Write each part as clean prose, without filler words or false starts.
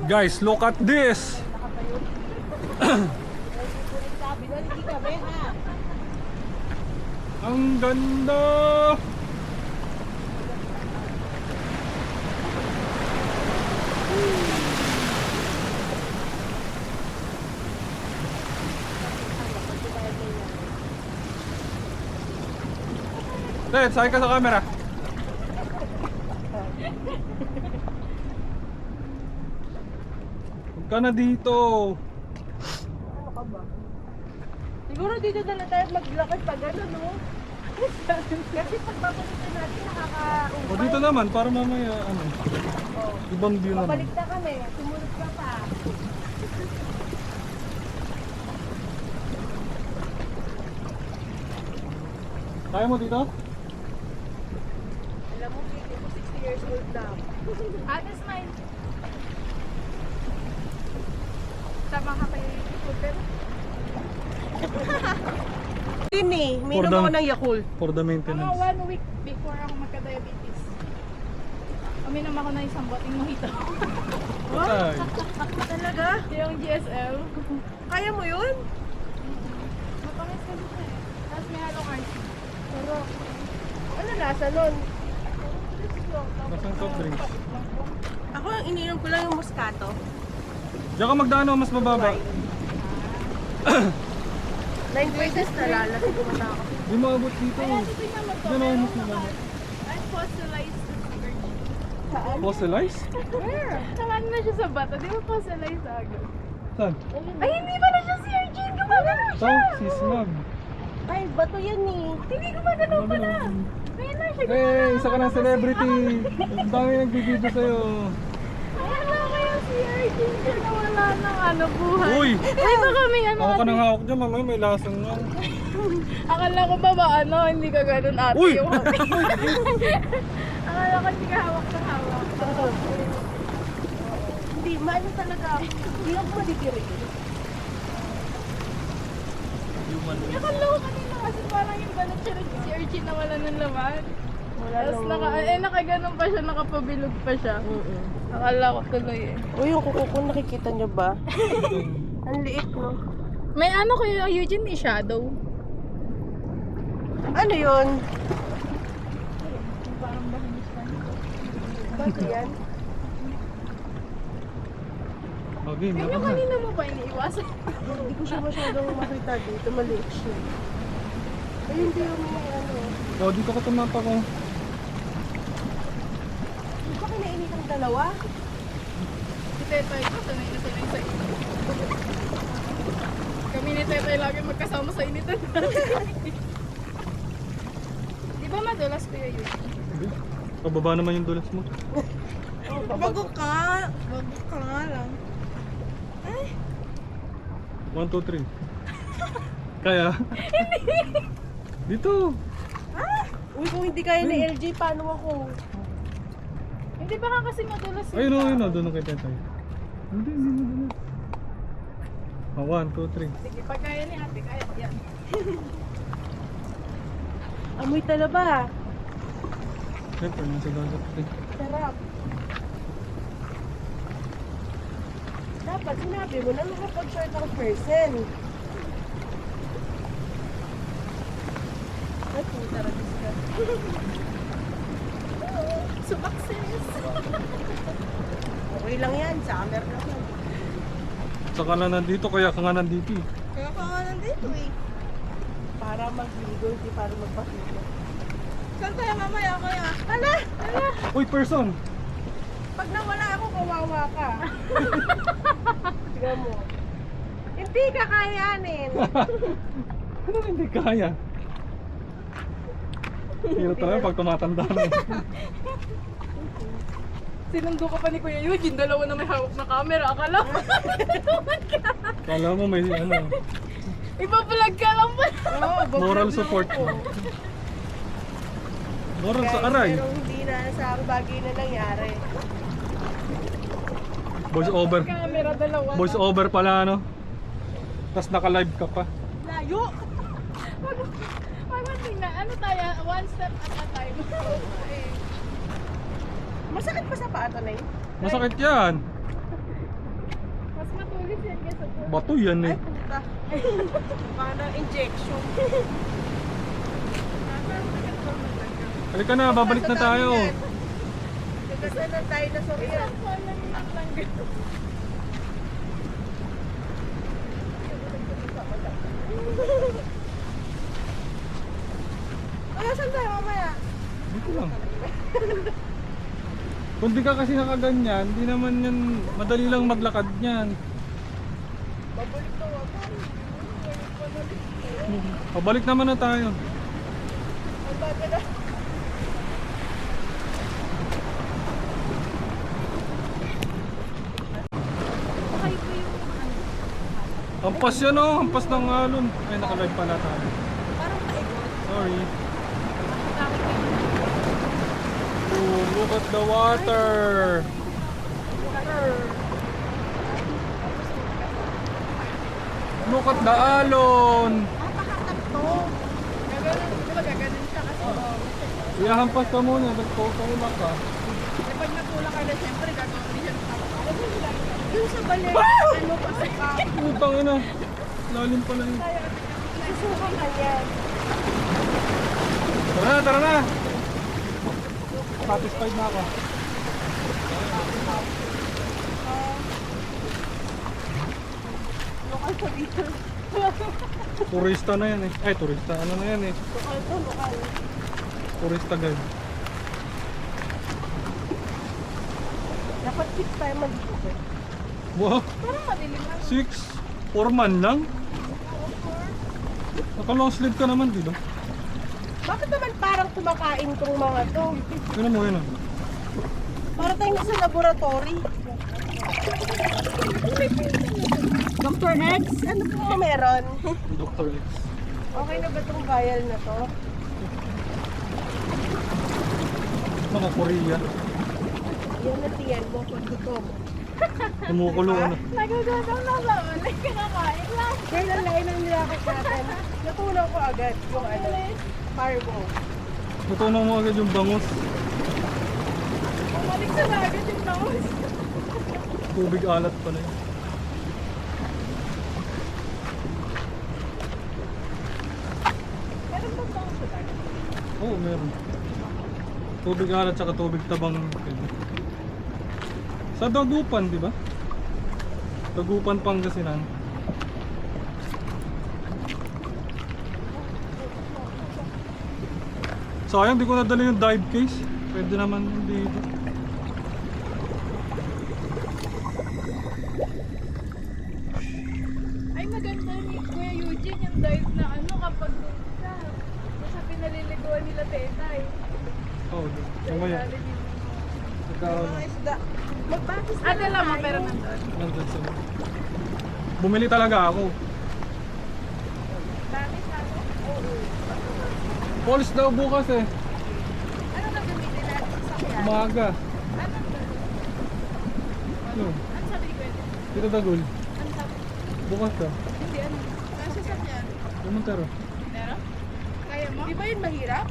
Guys, look at this. Ang ganda. Let's say ka sa camera. Huwag ka na dito. Siguro dito na lang tayo maglakad pag ano, no? Kasi pag babalikan natin, nakaka-umpay. O dito naman, para mamaya, ano, ibang view naman. Babalik na kami, sumunod ka pa. Kaya mo dito? Alam mo, hindi ko 60 years old na. Ate Smile. Tama ka kay Scooter. Tini, For minum the- ako ng Yakult. For the Mga maintenance. 1 week before ako magka-diabetes. Uminom ako ng isang boting mojito. Patay. Talaga? Yung GSL. Kaya mo yun? Mapangis ka dito eh. Tapos may halong ice. Pero, ano lasa nun? Nasaan soft drinks? Ako, ininom ko lang yung Moscato. Diyan ka magdano, mas mababa. 9 pesos na lalasing ko na ako. Di maabot dito. Kaya tingnan mo to. Diyan ako mas Meron mababa. ako unfossilized virgin. Saan? Fossilized? Where? Naman na siya sa bata. Di ba fossilized agad? Saan? Ay, hindi pa na siya si Virgin. Gumagano Ito, siya. si Smug. Ay, bato yan eh. Hindi gumagano pa na. Ngayon na siya Eh, isa ka ng celebrity. Ang dami nagbibideo sa'yo. Ayan na kaya si Virgin siya na wala ng ano buhay. Uy! Ay, baka may ano. Ako ka ate. nang hawak dyan, mamaya may lasang nga. Akala ko ba ano, hindi ka ganun ate Uy! yung hawak. Akala ko hindi ka hawak na hawak. Hindi, maano talaga ako. Hindi ako madidirin. Akala ko kanina kasi parang yung ganun siya si Virgin na wala ng laman. Wala Tapos naman. nakaganon pa siya, nakapabilog pa siya. Akala ko tuloy eh. Uy, yung kuko ko, nakikita niyo ba? Ang liit, no? May ano kayo, Eugene, may shadow. Ano yun? Parang bahanis pa. Bato yan? Okay, Yung meron na. kanina mo ba iniiwasan? Hindi ko siya masyadong makita dito. Maliit siya. Ay, hindi yung may ano. O, dito ka tumapa ko. Hindi ba kinainit ang dalawa? Si Tetay ko, sanay na sanay sa init. Kami ni Tetay lagi magkasama sa initan. Di ba madulas kuya yun? Hindi. Pababa naman yung dulas mo. Bago ka lang. 1, 2, 3. Kaya? Dito. Uy, kung hindi kaya ni LG, paano ako? Hindi ba ka kasi madulas yun? Ayun o, ayun o. Doon kay Tetay. Hindi mo dulas. 1, 2, 3. Sige, pag kaya ni ate, kaya yan. Amoy talaba. Siyempre, nasa dagat. Sarap. Dapat sinabi mo na makapag-short ang person. Ay, puta na ka. Sumaksis. Okay lang yan, summer lang yan. Saka na nandito, kaya ka nga nandito eh. Kaya ka nga nandito eh. Para magligo, hindi para magpahigo. Saan tayo mamaya kaya? Ala! Ala! Uy, person! Pag nawala ako, kawawa ka. Tignan mo. Hindi ka kayanin. Ano hindi kaya? Hirap talaga pag tumatanda na. Sinundo ka pa ni Kuya Eugene, dalawa na may hawak na camera. Akala mo, Kala mo may ano, ipa-vlog ka lang ba? Oo, moral bablog support. lang ako. Moral sa Guys, aray. pero hindi na sa bagay na nangyari. Voice over. Camera, dalawa. Voice over pala ano. Tapos naka-live ka pa. Layo! Wag mo tingnan. Ano tayo? One step at a time. Masakit pa sa pato na yun? Masakit yan. Bato yan Ay, eh. puta. Parang injection. Halika na, babalik na tayo. Kasi na dinosaur yan. Ay, saan tayo mamaya? Dito lang. Kung di ka kasi nakaganyan, di naman yan, madali lang maglakad niyan. Babalik na ako. Pabalik naman na tayo. Ang baga na. Okay po yung Hampas yan oh, hampas ng alon. Ay, nakalive pala tayo. Parang paikot. Sorry. bakit kayo. Oh, look at the water. Look at the alon. Pakatap to. Gaganon, di ba gaganon siya kasi Iyahampas ka muna, nagpapulak ka. pag natulak ka na, siyempre gagawin din siya ng Yung sa balik, ano pa sa ka? Putang ina. Lalim pala yun. Susuka ka yan. Tara na, tara na. Satisfied na ako. Lokal sa dito. Turista na yan eh. Ay, turista. Ano na yan eh. Lokal to, lokal. Turista guide. Dapat 6 tayo mag-dito. Wow, Parang madilim lang. 6. 4 man lang. Naka-long sleeve ka naman, di ba? Bakit naman parang kumakain tong mga to? Yun mo, yun. Para tayong sa laboratory. Dr. X, ano po meron? Dr. X. Okay na ba itong vial na to? Mga Korea. Yan na tiyan mo pag gutom. Kumukulo ano. Nagugutom na ba? Nagkakakain lang. Kaya ang lain ng nilakot natin. Natunaw ko agad yung ano, parbo. Natunaw mo agad yung bangus. Bumalik sa dagat yung bangus. Tubig alat pala yun. Meron bang bangus sa dagat? Oo, meron. Tubig alat tsaka tubig tabang. Sa Dagupan, di ba? Dagupan, Pangasinan. Sayang, di ko nadala yung dive case. Pwede naman dito. Ay, maganda ni Kuya Eugene yung dive na ano kapag doon ka. Sa pinaliliguan nila tetay. Oo, mamaya. Nagkaroon Mga isda. Magbakis na Ate lang mo, pero nandun. nandun sila. Bumili talaga ako. Dami sa ako. Falls daw bukas eh. Ano na gamitin natin sa sakyan? Umaga. Ano ba? Ano? Ano sabi ni Kuya? Dito Dagol. Ano sabi? Bukas daw. Hindi ano. Kasi sakyan. Lumantero. Pero? Kaya mo? Di ba yun mahirap?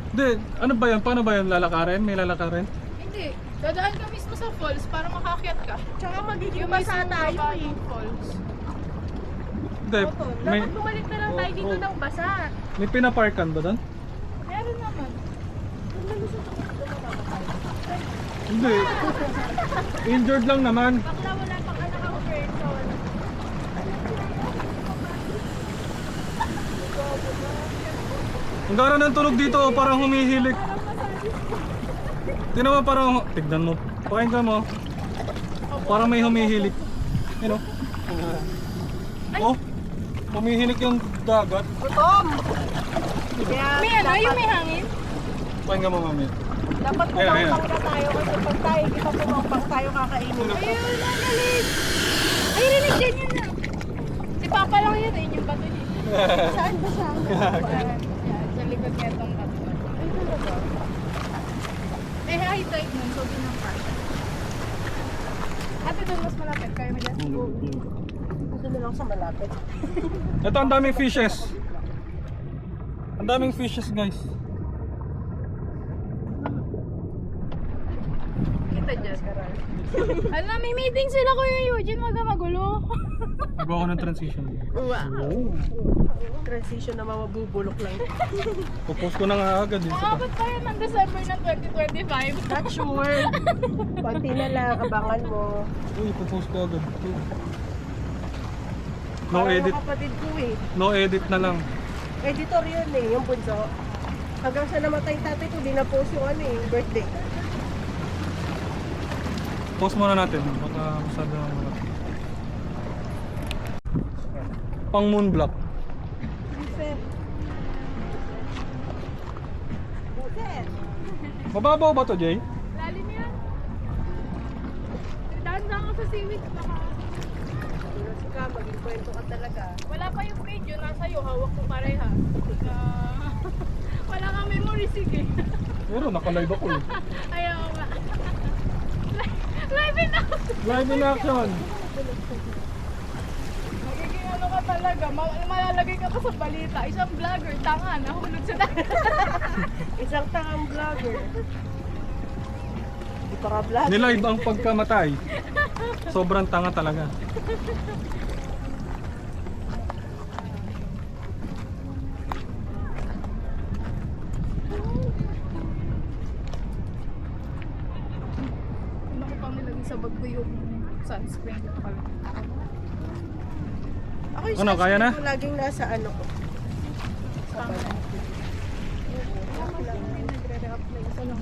Hindi, ano ba yan? Paano ba yan? Lalakarin? May lalakarin? Hindi. Dadaan ka mismo sa falls para makaakyat ka. Tsaka magiging Yung basa mismo tayo baba eh. ng falls. Hindi, may, Dapat bumalik na lang tayo dito Oo. ng basa. may pinaparkan ba doon? Meron naman. Hindi. Injured lang naman. Bakla wala pang anak ako person. Ang gara ng tunog dito, parang humihilik. Tingnan mo parang, tignan mo. Pakinggan mo. Parang may humihilik. Yun o. Oh, humihilik yung dagat. Gutom! Kaya May ano, yung may hangin? Pakinggan mo mamaya. dapat Ayan, pumampang na tayo kasi pag tayo, di pa pumampang tayo kakainin. Ayun, nagalit. Ay, rinig din yun na. Si Papa lang yun, eh, yung bato dito. Saan ba siya? Yan, sa likod niya itong bato. Ay, talaga? Eh, high tide nun, so binangkas. Ate, doon mas malapit. Kaya mo dyan? Gusto na lang sa malapit. Ito ang daming fishes. Ang daming fishes guys. Kita kita dyan. Alam, may meeting sila Kuya Eugene, wag ka magulo. Nagawa ko ng transition. Wow. Transition na mabubulok lang. Popost ko na nga agad eh. Maabot pa yan ng December ng 2025. Not sure. Konti na lang, abangan mo. Uy, popost ko agad. No Parang edit. yung kapatid ko eh. No edit na lang. Editor yun eh, yung bunso. Hanggang sa namatay yung tatay ko, di na-post yung ano eh, birthday. Post muna natin. Baka masabi naman wala. Pang moon block. Buset. Buset. Mababaw ba to, Jay? Lalim yan. Dahan-dahan ka sa seaweed. Baka Kasi ka, maging kwento ka talaga. wala pa yung video, nasa iyo, hawak ko pareha. Wala kang memory, sige. Pero naka-live ako eh. Ayaw nga. Live in out! Live in action! Magiging ano ka talaga, malalagay ka pa sa balita. Isang vlogger, tanga, nahulog sa dagat. Isang tangang vlogger. Di pa ka vlogger. Nilive ang pagkamatay. Sobrang tanga talaga. Ano ko pang nilagay sa bag ko yung sunscreen. Ako yung Ano, kaya na? sunscreen ko laging nasa ano ko. Tama. Nagre-react na isa lang.